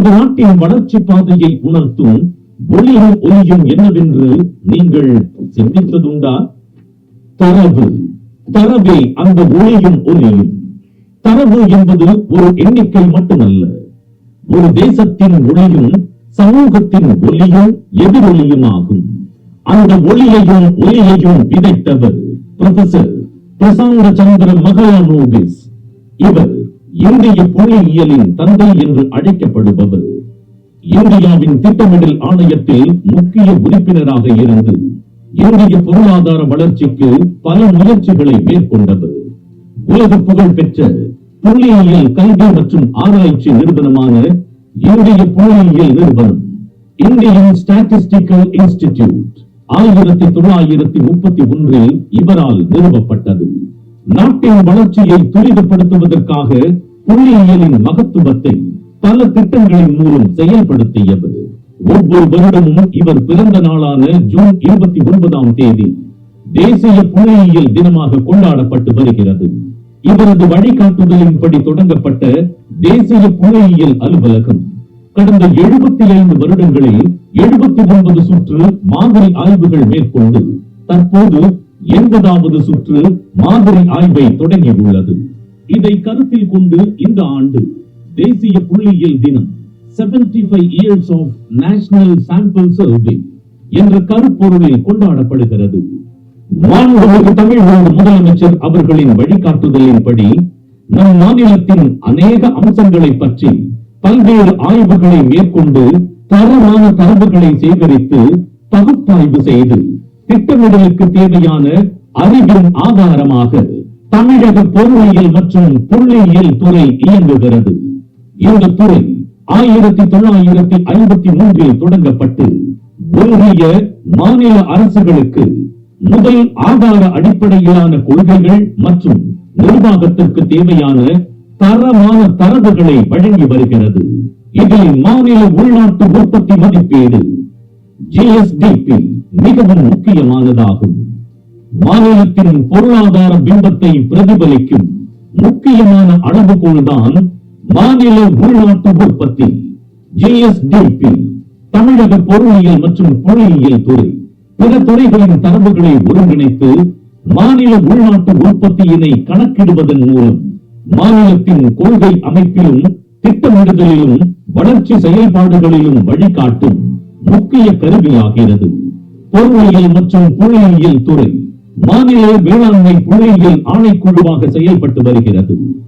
நமது நாட்டின் வளர்ச்சி பாதையை உணர்த்தும் ஒளியும் ஒலியும் என்னவென்று நீங்கள் சிந்தித்ததுண்டா? தரவு, தரவே அந்த ஒளியும் ஒலியும். தரவு என்பது ஒரு எண்ணிக்கை மட்டுமல்ல, ஒரு தேசத்தின் ஒளியும் சமூகத்தின் ஒலியும் எதிரொலியும் ஆகும். அந்த ஒளியையும் ஒலியையும் விதைத்தவர் புரொஃபசர் பிரசாந்த சந்திர மகாலனோபிஸ். இவர் இந்திய புள்ளியியலின் தந்தை என்று அழைக்கப்படுபவர். இந்தியாவின் திட்டமிடல் ஆணையத்தில் முக்கிய உறுப்பினராக இருந்து இந்திய பொருளாதார வளர்ச்சிக்கு பல முயற்சிகளை மேற்கொண்டவர். உலக புகழ் பெற்ற புள்ளியியல் கல்வி மற்றும் ஆராய்ச்சி நிறுவனமான இந்திய புள்ளியியல் நிறுவனம், இந்தியன் ஸ்டாட்டிஸ்டிக்கல் இன்ஸ்டிடியூட், 1931 இவரால் நிறுவப்பட்டது. நாட்டின் வளர்ச்சியை துரிதப்படுத்துவதற்காக புள்ளியியலின் மகத்துவத்தை பல திட்டங்களின் மூலம் செயல்படுத்தியவர். ஒவ்வொரு வருடமும் இவர் பிறந்த நாளான ஜூன் 29ஆம் தேதி தேசிய புள்ளியியல் தினமாக கொண்டாடப்பட்டு வருகிறது. இவரது வழிகாட்டுதலின்படி தொடங்கப்பட்ட தேசிய புள்ளியியல் அலுவலகம் கடந்த 75 வருடங்களில் 79 சுற்று மாதிரி ஆய்வுகள் மேற்கொண்டு தற்போது 80வது சுற்று மாதிரி ஆய்வை தொடங்கியுள்ளது. இதை கருத்தில் கொண்டு இந்த ஆண்டு தேசிய புள்ளியியல் தினம் 75 years of National Sample Survey என்ற கருப்பொருளில் கொண்டாடப்படுகிறது. மாண்புமிகு தமிழ்நாடு முதலமைச்சர் அவர்களின் வழிகாட்டுதலின்படி நம் மாநிலத்தின் அநேக அம்சங்களை பற்றி பல்வேறு ஆய்வுகளை மேற்கொண்டு தரமான தரவுகளை சேகரித்து பகுப்பாய்வு செய்து திட்டமிடலுக்கு தேவையான அறிவின் ஆதாரமாக தமிழக பொருளியல் மற்றும் புள்ளியியல் துறை இயங்குகிறது. இந்த துறை 1953 தொடங்கப்பட்டு ஒன்றிய மாநில அரசுகளுக்கு முதல் ஆதார அடிப்படையிலான கொள்கைகள் மற்றும் நிர்வாகத்திற்கு தேவையான தரமான தரவுகளை வழங்கி வருகிறது. இதில் மாநில உள்நாட்டு உற்பத்தி மதிப்பீடு GSDP மிகவும் முக்கியமானதாகும். மாநிலத்தின் பொருளாதார பிம்பத்தை பிரதிபலிக்கும் முக்கியமான அளவுகோல் தான் மாநில உள்நாட்டு உற்பத்தி GSDP. தமிழக பொருளியல் மற்றும் புள்ளியியல் துறை பிற துறைகளின் தரவுகளை ஒருங்கிணைத்து மாநில உள்நாட்டு உற்பத்தியினை கணக்கிடுவதன் மூலம் மாநிலத்தின் கொள்கை அமைப்பிலும் திட்டமிடுதலிலும் வளர்ச்சி செயல்பாடுகளிலும் வழிகாட்டும் முக்கிய கருவியாகிறது. பொருளியல் மற்றும் புள்ளியியல் துறை மாநில வேளாண்மை புள்ளியியல் ஆணைக்குழுவாக செயல்பட்டு வருகிறது.